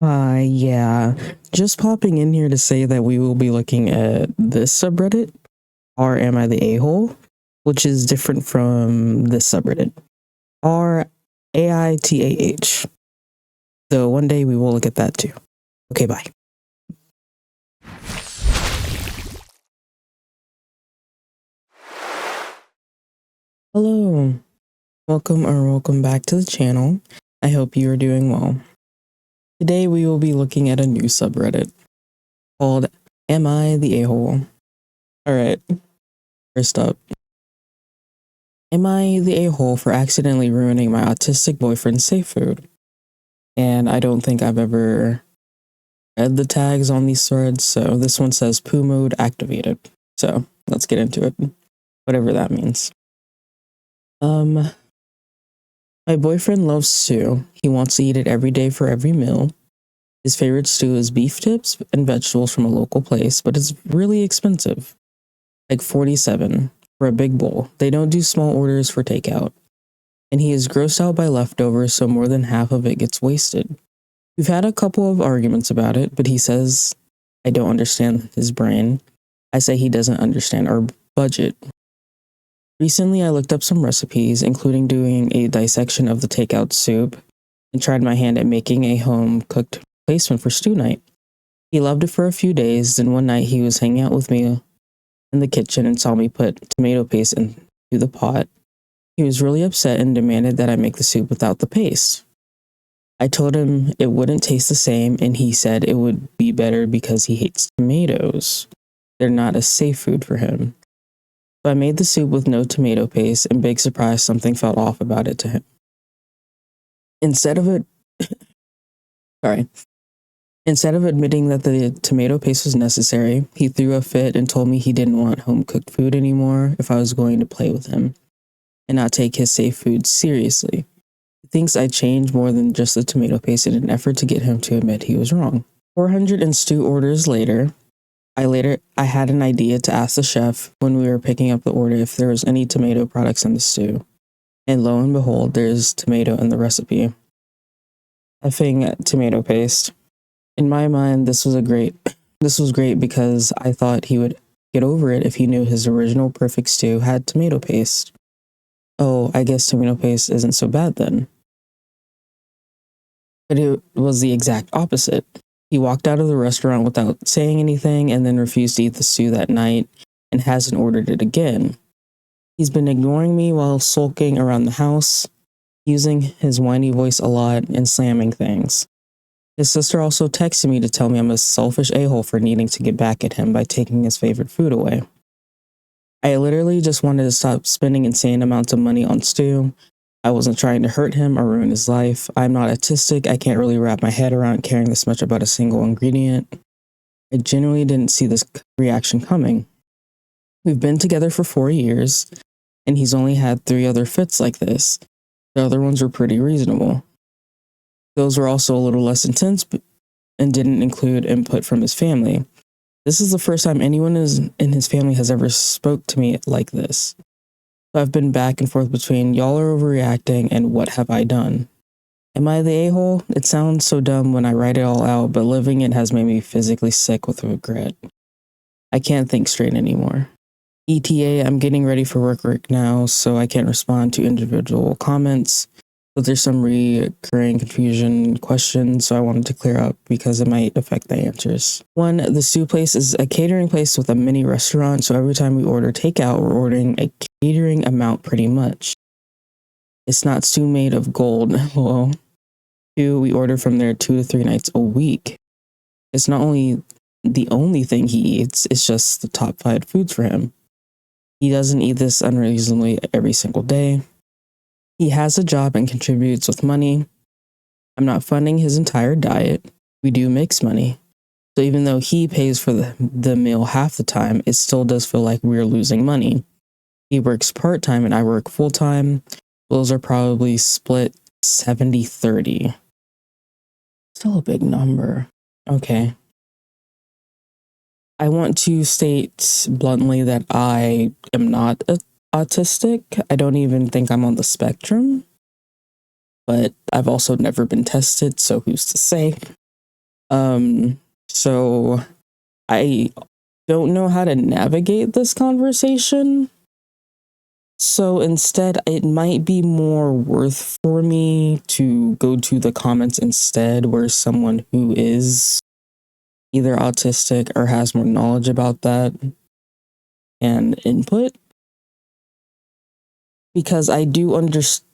Yeah, just popping in here to say that we will be looking at this subreddit, or Am I the A-hole, which is different from this subreddit, or AITAH. So one day we will look at that too. Okay, bye. Hello, welcome back to the channel. I hope you are doing well. Today we will be looking at a new subreddit called Am I the A-hole? Alright, first up. Am I the a-hole for accidentally ruining my autistic boyfriend's safe food? And I don't think I've ever read the tags on these threads, so this one says poo mode activated. So let's get into it, whatever that means. My boyfriend loves stew. He wants to eat it every day for every meal. His favorite stew is beef tips and vegetables from a local place, but it's really expensive, like $47 for a big bowl. They don't do small orders for takeout. And he is grossed out by leftovers, so more than half of it gets wasted. We've had a couple of arguments about it, but he says I don't understand his brain. I say he doesn't understand our budget. Recently, I looked up some recipes, including doing a dissection of the takeout soup, and tried my hand at making a home-cooked replacement for stew night. He loved it for a few days, then one night he was hanging out with me in the kitchen and saw me put tomato paste into the pot. He was really upset and demanded that I make the soup without the paste. I told him it wouldn't taste the same, and he said it would be better because he hates tomatoes. They're not a safe food for him. So I made the soup with no tomato paste, and big surprise, something felt off about it to him. Instead of admitting that the tomato paste was necessary, he threw a fit and told me he didn't want home-cooked food anymore if I was going to play with him and not take his safe food seriously. He thinks I changed more than just the tomato paste in an effort to get him to admit he was wrong. 400 and stew orders later, I had an idea to ask the chef when we were picking up the order if there was any tomato products in the stew. And lo and behold, there's tomato in the recipe. Effing tomato paste. In my mind, this was great because I thought he would get over it if he knew his original perfect stew had tomato paste. Oh, I guess tomato paste isn't so bad then. But it was the exact opposite. He walked out of the restaurant without saying anything and then refused to eat the stew that night and hasn't ordered it again. He's been ignoring me while sulking around the house, using his whiny voice a lot and slamming things. His sister also texted me to tell me I'm a selfish a-hole for needing to get back at him by taking his favorite food away. I literally just wanted to stop spending insane amounts of money on stew. I wasn't trying to hurt him or ruin his life. I'm not autistic. I can't really wrap my head around caring this much about a single ingredient. I genuinely didn't see this reaction coming. We've been together for 4 years, and he's only had 3 other fits like this. The other ones were pretty reasonable. Those were also a little less intense and didn't include input from his family. This is the first time anyone in his family has ever spoke to me like this. So I've been back and forth between y'all are overreacting and what have I done? Am I the a-hole? It sounds so dumb when I write it all out, but living it has made me physically sick with regret. I can't think straight anymore. ETA, I'm getting ready for work right now, so I can't respond to individual comments. But there's some recurring confusion questions, so I wanted to clear up because it might affect the answers. 1, the stew place is a catering place with a mini restaurant, so every time we order takeout, we're ordering a catering amount pretty much. It's not stew made of gold. Well, 2, we order from there 2 to 3 nights a week. It's not only the only thing he eats, it's just the top 5 foods for him. He doesn't eat this unreasonably every single day. He has a job and contributes with money. I'm not funding his entire diet. We do mix money. So even though he pays for the meal half the time, it still does feel like we're losing money. He works part-time and I work full-time. Those are probably split 70-30. Still a big number. Okay. I want to state bluntly that I am not autistic. I don't even think I'm on the spectrum, but I've also never been tested, so who's to say? So I don't know how to navigate this conversation. So instead, it might be more worth for me to go to the comments instead, where someone who is either autistic or has more knowledge about that and input. Because I do understand,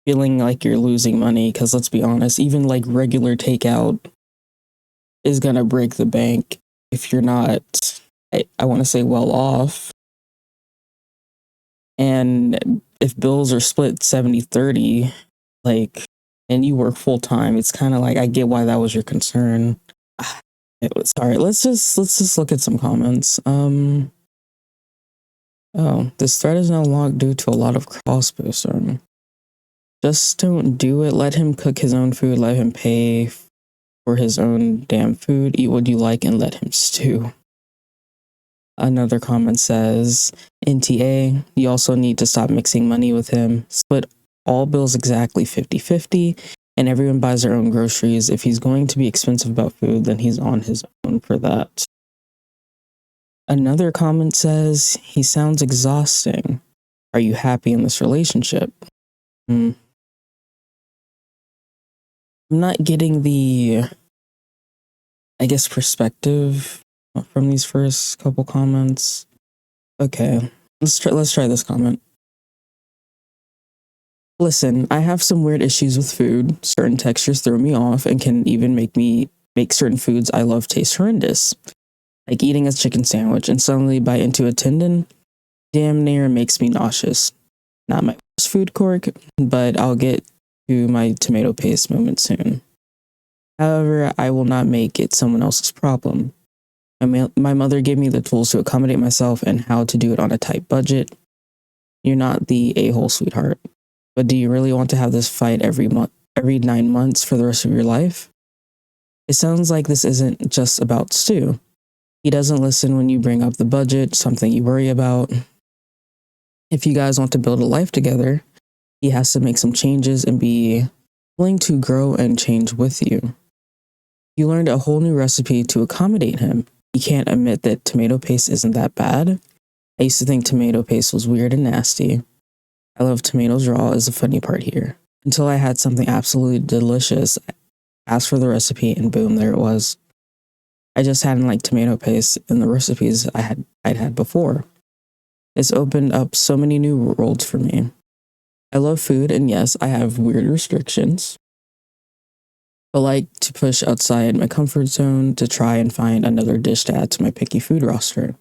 feeling like you're losing money. Because let's be honest, even like regular takeout is gonna break the bank if you're not, I want to say, well off. And if bills are split 70-30, like, and you work full time, it's kind of like, I get why that was your concern. It was all right. Let's just look at some comments. Oh, this thread is now locked due to a lot of cross posting. Just don't do it. Let him cook his own food. Let him pay for his own damn food. Eat what you like and let him stew. Another comment says, NTA, you also need to stop mixing money with him. Split all bills exactly 50-50, and everyone buys their own groceries. If he's going to be expensive about food, then he's on his own for that. Another comment says, he sounds exhausting. Are you happy in this relationship? I'm not getting the, I guess, perspective from these first couple comments. Okay, let's try this comment. Listen, I have some weird issues with food. Certain textures throw me off and can even make certain foods I love taste horrendous. Like eating a chicken sandwich and suddenly bite into a tendon, damn near makes me nauseous. Not my worst food quirk, but I'll get to my tomato paste moment soon. However, I will not make it someone else's problem. My mother gave me the tools to accommodate myself and how to do it on a tight budget. You're not the a-hole, sweetheart. But do you really want to have this fight every 9 months for the rest of your life? It sounds like this isn't just about Stu. He doesn't listen when you bring up the budget, something you worry about. If you guys want to build a life together, he has to make some changes and be willing to grow and change with you. You learned a whole new recipe to accommodate him. You can't admit that tomato paste isn't that bad. I used to think tomato paste was weird and nasty. I love tomatoes raw is the funny part here. Until I had something absolutely delicious, I asked for the recipe and boom, there it was. I just hadn't liked tomato paste in the recipes I'd had before. It's opened up so many new worlds for me. I love food, and yes, I have weird restrictions, but like to push outside my comfort zone to try and find another dish to add to my picky food roster.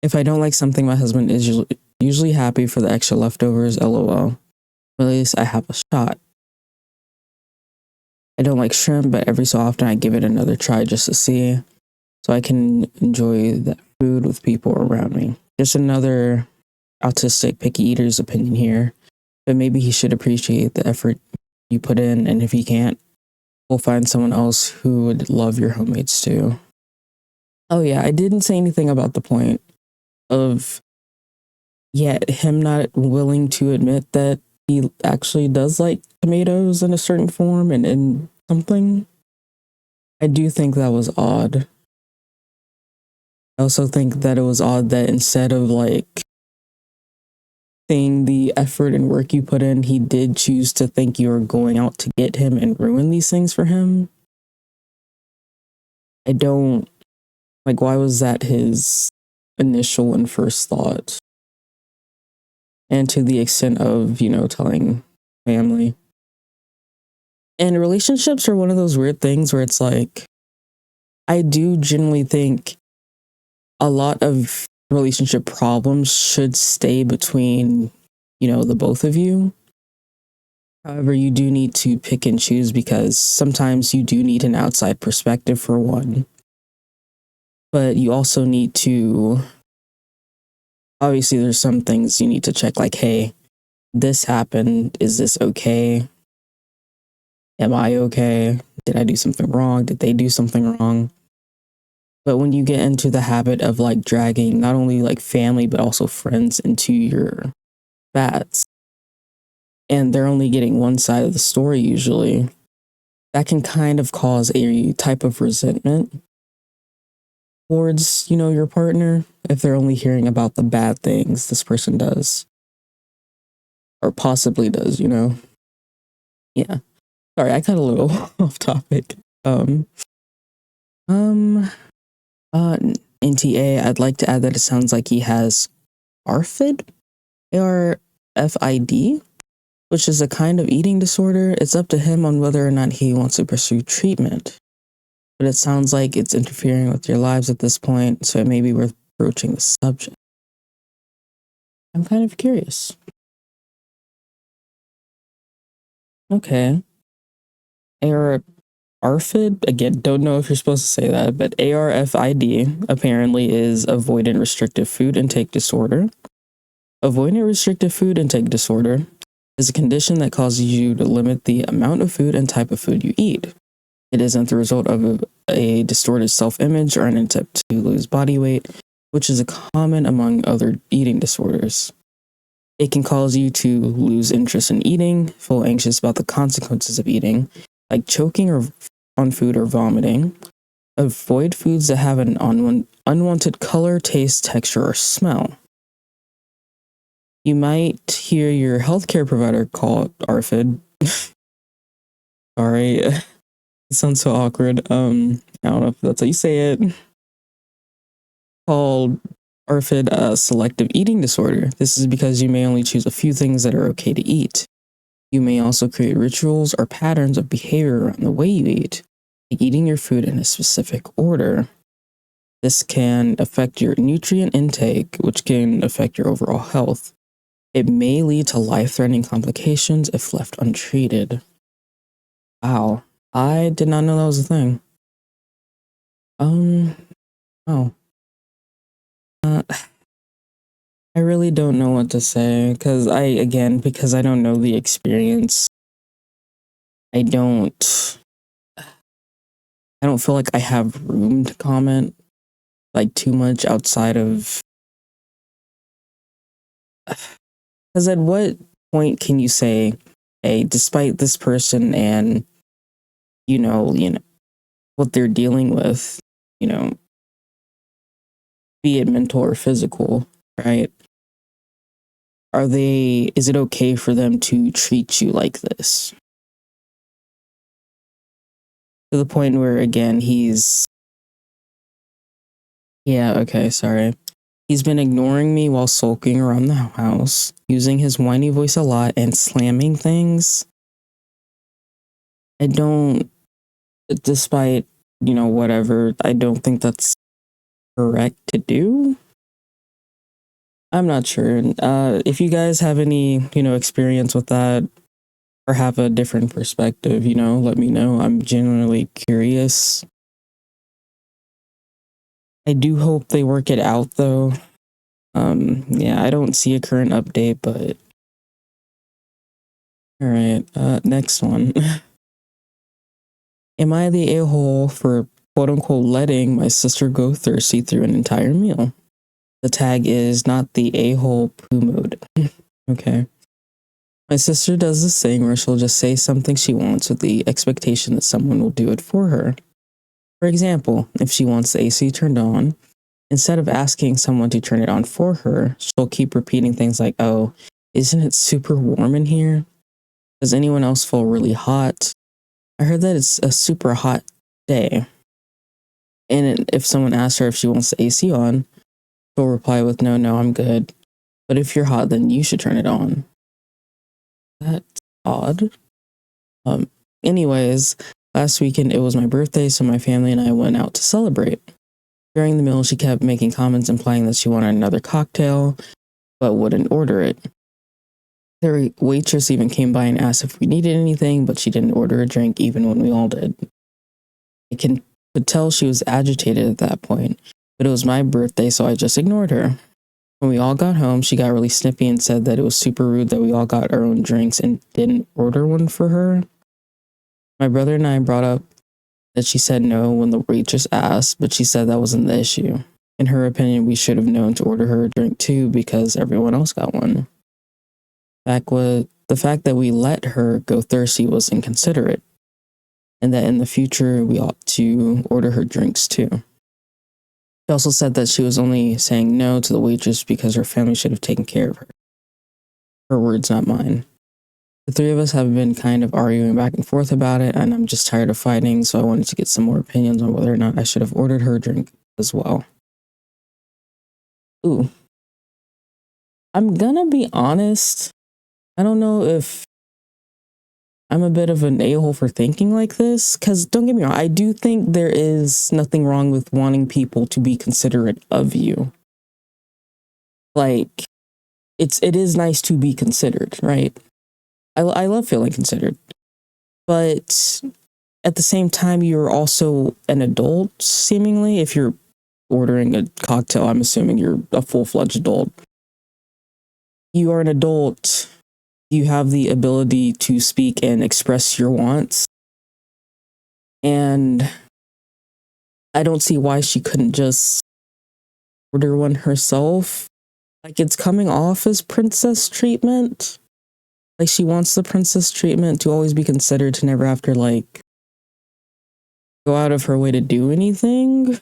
If I don't like something, my husband is usually happy for the extra leftovers, lol. But at least I have a shot. I don't like shrimp, but every so often I give it another try just to see, so I can enjoy that food with people around me. Just another autistic picky eater's opinion here, but maybe he should appreciate the effort you put in, and if he can't, we'll find someone else who would love your homemade stew. Oh yeah, I didn't say anything about the point of him not willing to admit that he actually does like tomatoes in a certain form and in something. I do think that was odd. I also think that it was odd that instead of like seeing the effort and work you put in, he did choose to think you were going out to get him and ruin these things for him. I don't like, why was that his initial and first thought? And to the extent of, telling family. And relationships are one of those weird things where it's like, I do genuinely think a lot of relationship problems should stay between, the both of you. However, you do need to pick and choose because sometimes you do need an outside perspective for one. But you also need to, obviously there's some things you need to check, like, hey, this happened. Is this okay? Am I okay? Did I do something wrong? Did they do something wrong? But when you get into the habit of like dragging not only like family, but also friends into your bats, and they're only getting one side of the story usually, that can kind of cause a type of resentment towards, your partner if they're only hearing about the bad things this person does or possibly does. Yeah. Sorry, I got a little off topic. NTA, I'd like to add that it sounds like he has ARFID, ARFID, which is a kind of eating disorder. It's up to him on whether or not he wants to pursue treatment. But it sounds like it's interfering with your lives at this point, so it may be worth approaching the subject. I'm kind of curious. Okay. ARFID, again, don't know if you're supposed to say that, but ARFID apparently is avoidant restrictive food intake disorder. Avoidant restrictive food intake disorder is a condition that causes you to limit the amount of food and type of food you eat. It isn't the result of a distorted self-image or an attempt to lose body weight, which is common among other eating disorders. It can cause you to lose interest in eating, feel anxious about the consequences of eating, like choking on food or vomiting. Avoid foods that have an unwanted color, taste, texture, or smell. You might hear your healthcare provider call it ARFID. Sorry, it sounds so awkward. I don't know if that's how you say it. Called ARFID selective eating disorder. This is because you may only choose a few things that are okay to eat. You may also create rituals or patterns of behavior around the way you eat, like eating your food in a specific order. This can affect your nutrient intake, which can affect your overall health. It may lead to life-threatening complications if left untreated. Wow, I did not know that was a thing. Oh. I really don't know what to say, because I don't know the experience. I don't feel like I have room to comment, like, too much outside of... Because at what point can you say, hey, despite this person and, what they're dealing with, be it mental or physical, right? Is it okay for them to treat you like this? To the point where, again, he's been ignoring me while sulking around the house, using his whiny voice a lot, and slamming things. Despite, whatever, I don't think that's correct to do. I'm not sure. If you guys have any, experience with that or have a different perspective, let me know. I'm genuinely curious. I do hope they work it out, though. I don't see a current update, but... Alright, next one. Am I the a-hole for quote-unquote letting my sister go thirsty through an entire meal? The tag is not the a-hole poo mode. Okay. My sister does this thing where she'll just say something she wants with the expectation that someone will do it for her. For example, if she wants the AC turned on, instead of asking someone to turn it on for her, she'll keep repeating things like, oh, isn't it super warm in here? Does anyone else feel really hot? I heard that it's a super hot day. And if someone asks her if she wants the AC on, she'll reply with, no, I'm good. But if you're hot, then you should turn it on. That's odd. Anyways, last weekend it was my birthday, so my family and I went out to celebrate. During the meal, she kept making comments implying that she wanted another cocktail, but wouldn't order it. The waitress even came by and asked if we needed anything, but she didn't order a drink even when we all did. I could tell she was agitated at that point, but it was my birthday, so I just ignored her. When we all got home, she got really snippy and said that it was super rude that we all got our own drinks and didn't order one for her. My brother and I brought up that she said no when the waitress asked, but she said that wasn't the issue. In her opinion, we should have known to order her a drink too because everyone else got one. The fact that we let her go thirsty was inconsiderate. and that in the future we ought to order her drinks too. She also said that she was only saying no to the waitress because her family should have taken care of her. Her words, not mine. The three of us have been kind of arguing back and forth about it, and I'm just tired of fighting, so I wanted to get some more opinions on whether or not I should have ordered her a drink as well. Ooh. I'm gonna be honest. I don't know if I'm a bit of an a-hole for thinking like this, because don't get me wrong, I do think there is nothing wrong with wanting people to be considerate of you. Like, it is nice to be considered, right? I love feeling considered. But at the same time, you're also an adult, seemingly. If you're ordering a cocktail, I'm assuming you're a full-fledged adult. You are an adult. You have the ability to speak and express your wants. And I don't see why she couldn't just order one herself. Like, it's coming off as princess treatment. Like, she wants the princess treatment to always be considered, to never have to, like, go out of her way to do anything.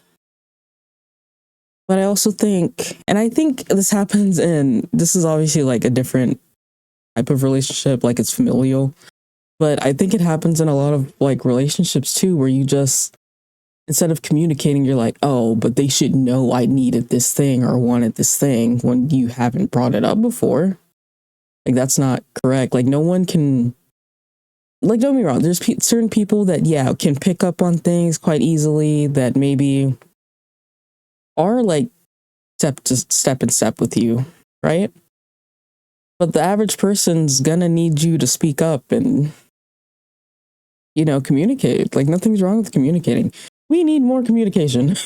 But I also think, and I think this happens this is obviously like a different type of relationship, like it's familial, but I think it happens in a lot of like relationships too, where you just, instead of communicating, you're like, oh, but they should know I needed this thing or wanted this thing, when you haven't brought it up before. Like, that's not correct. Like, no one can, like, don't get me wrong, there's certain people that, yeah, can pick up on things quite easily, that maybe are like step in step with you, right? But the average person's gonna need you to speak up and, you know, communicate. Like, nothing's wrong with communicating. We need more communication.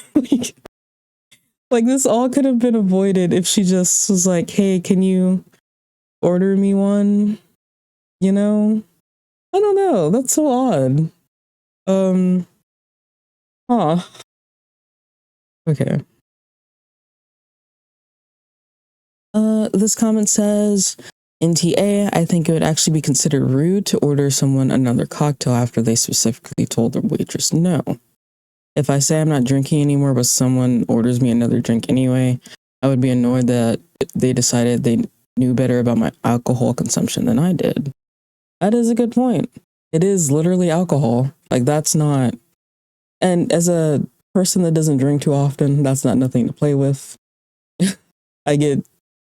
like this all could have been avoided if she just was like, hey, can you order me one? You know? I don't know. That's so odd. Okay. This comment says, in TA, I think it would actually be considered rude to order someone another cocktail after they specifically told the waitress no. If I say I'm not drinking anymore, but someone orders me another drink anyway, I would be annoyed that they decided they knew better about my alcohol consumption than I did. That is a good point. It is literally alcohol. Like, that's not, and as a person that doesn't drink too often, that's not nothing to play with.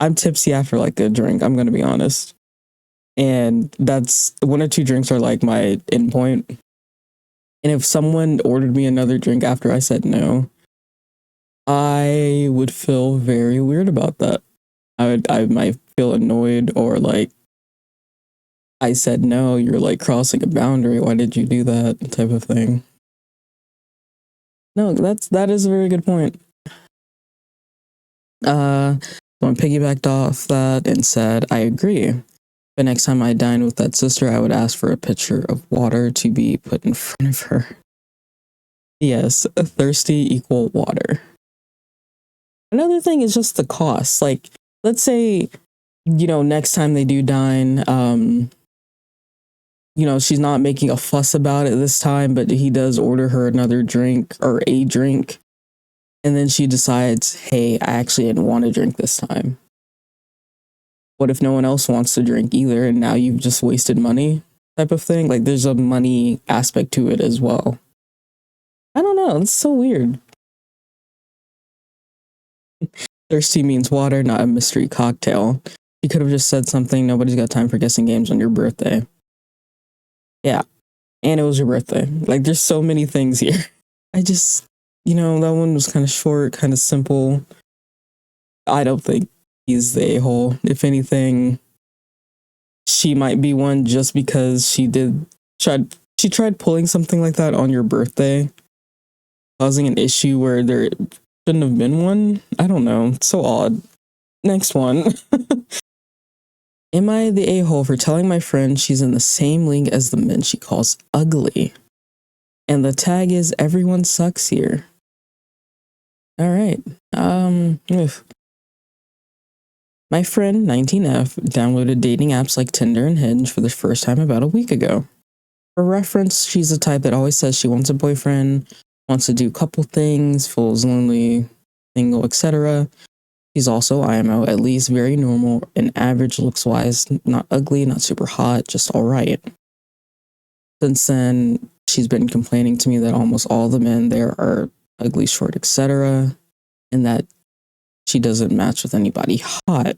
I'm tipsy after like a drink, I'm gonna be honest. And that's, 1 or 2 drinks are like my end point. And if someone ordered me another drink after I said no, I would feel very weird about that. I might feel annoyed, or like, I said no, you're like crossing a boundary, why did you do that, type of thing. No, that is a very good point. Someone piggybacked off that and said, I agree. But next time I dine with that sister, I would ask for a pitcher of water to be put in front of her. Yes, thirsty equal water. Another thing is just the cost. Like, let's say, you know, next time they do dine, you know, she's not making a fuss about it this time, but he does order her another drink or a drink. And then she decides, hey, I actually didn't want to drink this time. What if no one else wants to drink either, and now you've just wasted money, type of thing? Like, there's a money aspect to it as well. I don't know. It's so weird. Thirsty means water, not a mystery cocktail. You could have just said something, nobody's got time for guessing games on your birthday. Yeah. And it was your birthday. Like, there's so many things here. I just, you know, that one was kind of short, kind of simple. I don't think he's the a-hole. If anything, she might be one just because she tried pulling something like that on your birthday, causing an issue where there shouldn't have been one. I don't know. It's so odd. Next one. Am I the a-hole for telling my friend she's in the same league as the men she calls ugly? And the tag is, everyone sucks here. All right. My friend 19F downloaded dating apps like Tinder and Hinge for the first time about a week ago. For reference, she's the type that always says she wants a boyfriend, wants to do couple things, feels lonely, single, etc. She's also IMO, at least very normal and average looks wise, not ugly, not super hot, just alright. Since then, she's been complaining to me that almost all the men there are ugly, short, etc., and that she doesn't match with anybody hot.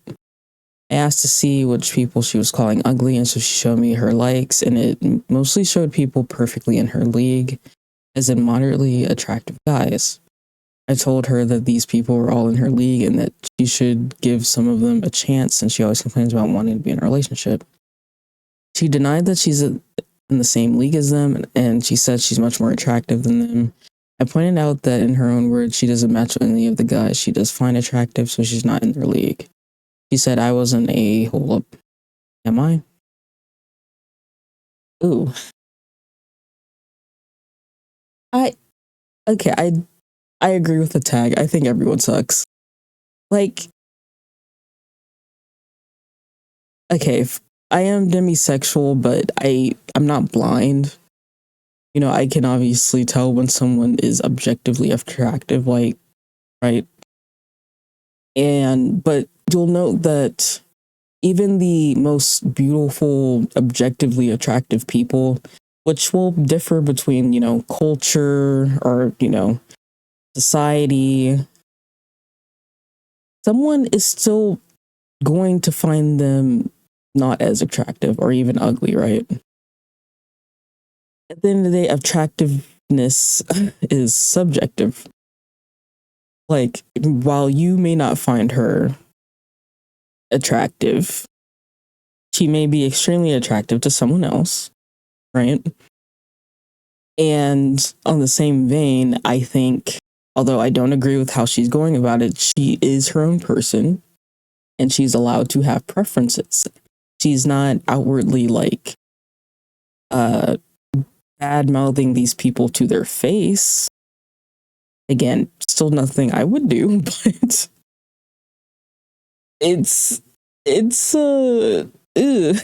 I asked to see which people she was calling ugly, and so she showed me her likes, and it mostly showed people perfectly in her league, as in moderately attractive guys. I told her that these people were all in her league and that she should give some of them a chance since she always complains about wanting to be in a relationship. She denied that she's in the same league as them, and she said she's much more attractive than them. I pointed out that in her own words, she doesn't match with any of the guys she does find attractive, so she's not in their league. She said I wasn't a hold up. Am I? Ooh. Okay, I agree with the tag. I think everyone sucks. Like, okay, I am demisexual, but I'm not blind. You know, I can obviously tell when someone is objectively attractive, like, right? But you'll note that even the most beautiful, objectively attractive people, which will differ between, culture or, society, someone is still going to find them not as attractive or even ugly, right? At the end of the day, attractiveness is subjective. Like, while you may not find her attractive, she may be extremely attractive to someone else, right? And on the same vein, I think, although I don't agree with how she's going about it, she is her own person and she's allowed to have preferences. She's not outwardly like bad mouthing these people to their face. Again, still nothing I would do, but it's ugh.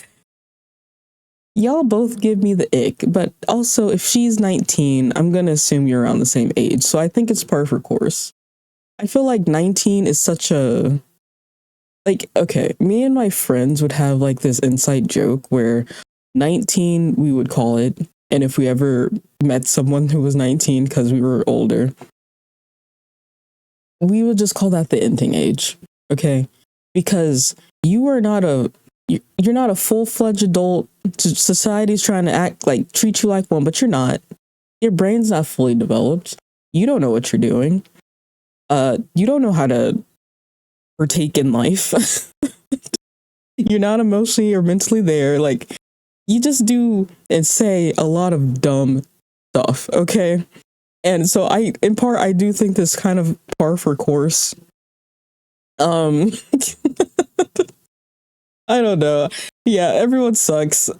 Y'all both give me the ick, but also if she's 19, I'm gonna assume you're around the same age, so I think it's par for course. I feel like 19 is such a, like, okay, me and my friends would have like this inside joke where 19 we would call it, and if we ever met someone who was 19 because we were older, we would just call that the ending age, okay? Because you're not a full-fledged adult. Society's trying to treat you like one, but you're not. Your brain's not fully developed. You don't know what you're doing. You don't know how to partake in life. You're not emotionally or mentally there. Like, you just do and say a lot of dumb stuff, okay? And so in part, I do think this kind of par for course. I don't know. Yeah, everyone sucks.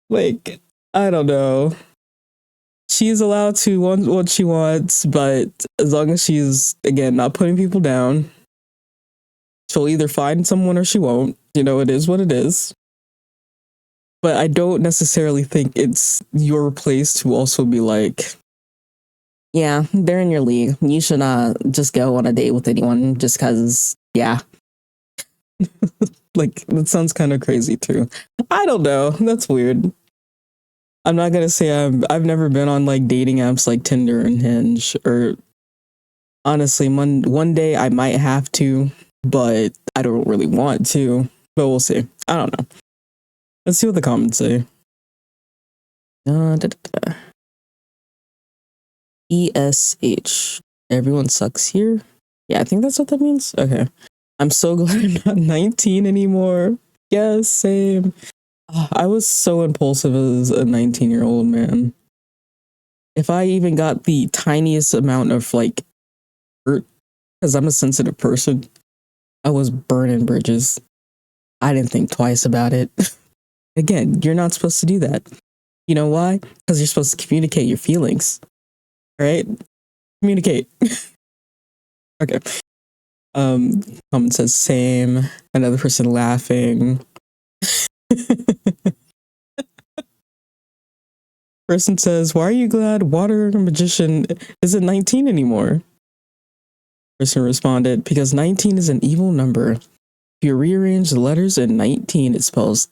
Like, I don't know. She's allowed to want what she wants, but as long as she's, again, not putting people down, she'll either find someone or she won't. It is what it is. But I don't necessarily think it's your place to also be like, yeah, they're in your league. You should not just go on a date with anyone just because, yeah. Like, that sounds kind of crazy too. I don't know. That's weird. I'm not gonna say I've never been on like dating apps like Tinder and Hinge, or honestly, one day I might have to, but I don't really want to. But we'll see. I don't know. Let's see what the comments say. ESH. Everyone sucks here. Yeah, I think that's what that means. Okay. I'm so glad I'm not 19 anymore. Yes, same. I was so impulsive as a 19-year-old, man. If I even got the tiniest amount of like hurt, because I'm a sensitive person, I was burning bridges. I didn't think twice about it. Again, you're not supposed to do that. You know why? Because you're supposed to communicate your feelings. Right? Communicate. Okay. Comment says same. Another person laughing. Person says, why are you glad Water Magician isn't 19 anymore? Person responded, because 19 is an evil number. If you rearrange the letters in 19, it spells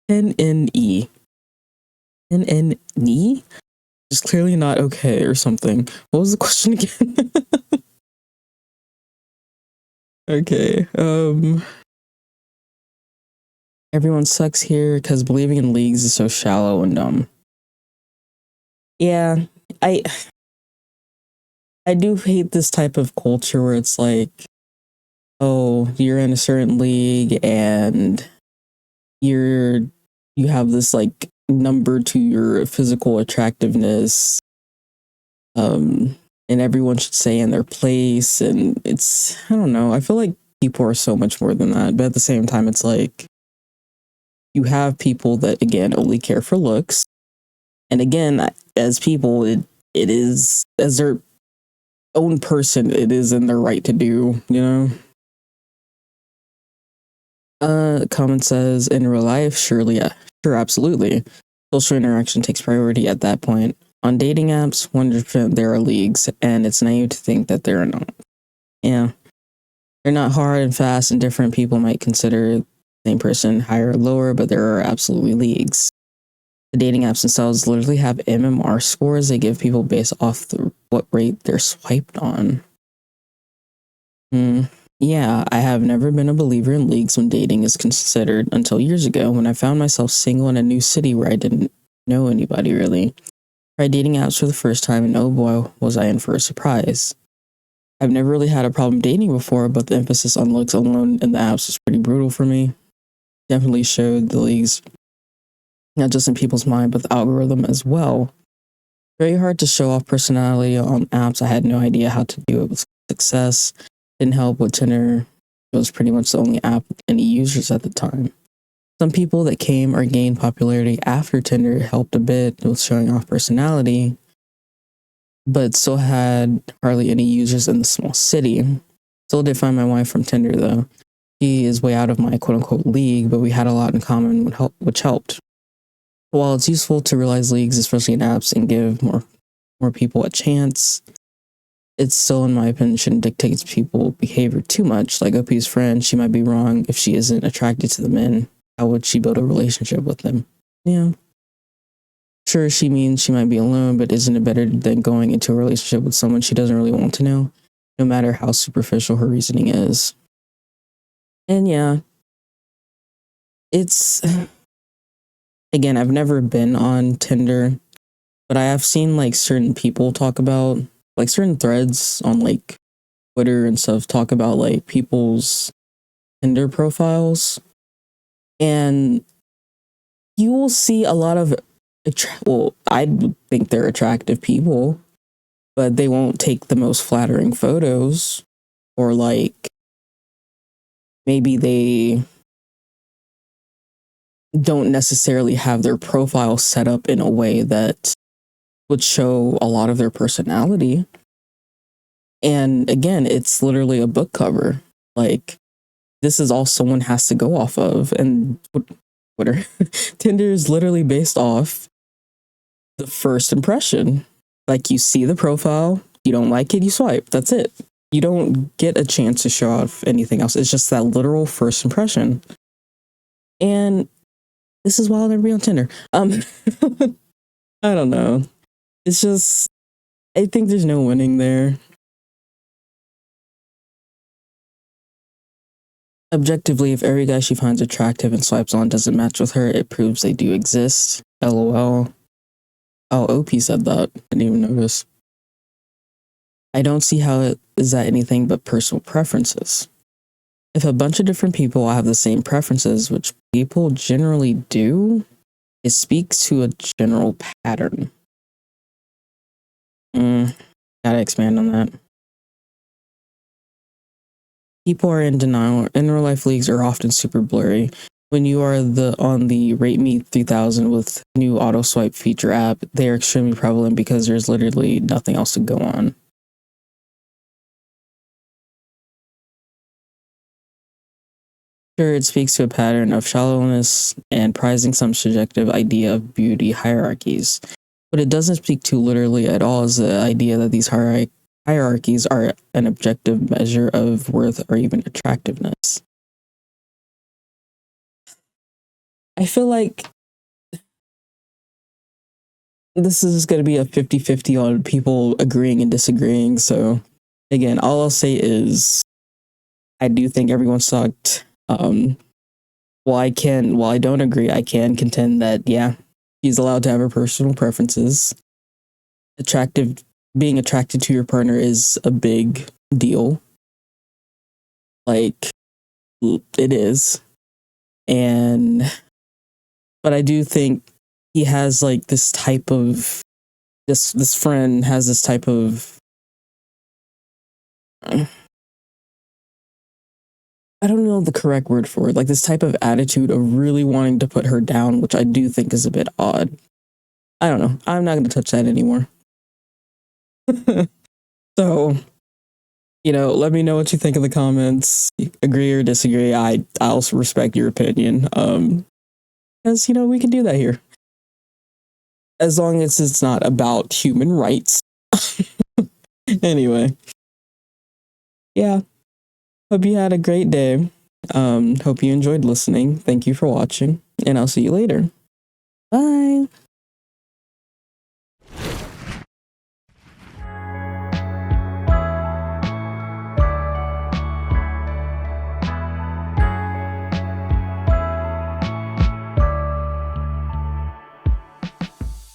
N-N-E. N-N-E? It's clearly not okay or something. What was the question again? Okay, everyone sucks here because believing in leagues is so shallow and dumb. Yeah, I do hate this type of culture where it's like, oh, you're in a certain league and you have this like number to your physical attractiveness, and everyone should stay in their place. And it's, I don't know, I feel like people are so much more than that. But at the same time, it's like you have people that, again, only care for looks. And again, as people, it is, as their own person, it is in their right to do, you know? Comment says, in real life, surely, yeah, sure, absolutely. Social interaction takes priority at that point. On dating apps, 100% there are leagues, and it's naive to think that there are not. Yeah. They're not hard and fast, and different people might consider the same person higher or lower, but there are absolutely leagues. The dating apps themselves literally have MMR scores they give people based off what rate they're swiped on. Yeah, I have never been a believer in leagues when dating is considered until years ago when I found myself single in a new city where I didn't know anybody really. Tried dating apps for the first time, and oh boy, was I in for a surprise. I've never really had a problem dating before, but the emphasis on looks alone in the apps was pretty brutal for me. Definitely showed the leagues, not just in people's mind, but the algorithm as well. Very hard to show off personality on apps. I had no idea how to do it with success. Didn't help with Tinder. It was pretty much the only app with any users at the time. Some people that came or gained popularity after Tinder helped a bit with showing off personality, but still had hardly any users in the small city. Still did find my wife from Tinder though. She is way out of my quote-unquote league, but we had a lot in common, which helped. While it's useful to realize leagues, especially in apps, and give more people a chance, it's still, in my opinion, shouldn't dictate people's behavior too much. Like OP's friend, she might be wrong if she isn't attracted to the men. How would she build a relationship with them? Yeah. Sure, she means she might be alone, but isn't it better than going into a relationship with someone she doesn't really want to know, no matter how superficial her reasoning is? And yeah, it's, again, I've never been on Tinder, but I have seen like certain people talk about, like certain threads on like Twitter and stuff talk about like people's Tinder profiles, and you will see a lot of I think they're attractive people, but they won't take the most flattering photos, or like maybe they don't necessarily have their profile set up in a way that would show a lot of their personality. And again, it's literally a book cover. Like, this is all someone has to go off of. And Twitter, Tinder is literally based off the first impression. Like, you see the profile, you don't like it, you swipe. That's it. You don't get a chance to show off anything else. It's just that literal first impression. And this is why I'll never be on Tinder. I don't know. It's just, I think there's no winning there. Objectively, if every guy she finds attractive and swipes on doesn't match with her, it proves they do exist. LOL. Oh, OP said that. Didn't even notice. I don't see how it is that anything but personal preferences. If a bunch of different people have the same preferences, which people generally do, it speaks to a general pattern. Gotta expand on that. People are in denial. In real life, leagues are often super blurry. When you are on the Rate Me 3000 with new auto swipe feature app, they are extremely prevalent because there's literally nothing else to go on. Sure, it speaks to a pattern of shallowness and prizing some subjective idea of beauty hierarchies. What it doesn't speak to literally at all is the idea that these hierarchies are an objective measure of worth or even attractiveness. I feel like this is going to be a 50-50 on people agreeing and disagreeing. So again, all I'll say is I do think everyone sucked. While I don't agree, I can contend that, yeah, she's allowed to have her personal preferences. Being attracted to your partner is a big deal. Like, it is. But I do think he has like this type of, this friend has this type of, I don't know the correct word for it, like this type of attitude of really wanting to put her down, which I do think is a bit odd. I don't know. I'm not going to touch that anymore. So, let me know what you think in the comments. Agree or disagree. I also respect your opinion. Because, we can do that here. As long as it's not about human rights. Anyway. Yeah. Hope you had a great day. Hope you enjoyed listening. Thank you for watching. And I'll see you later. Bye.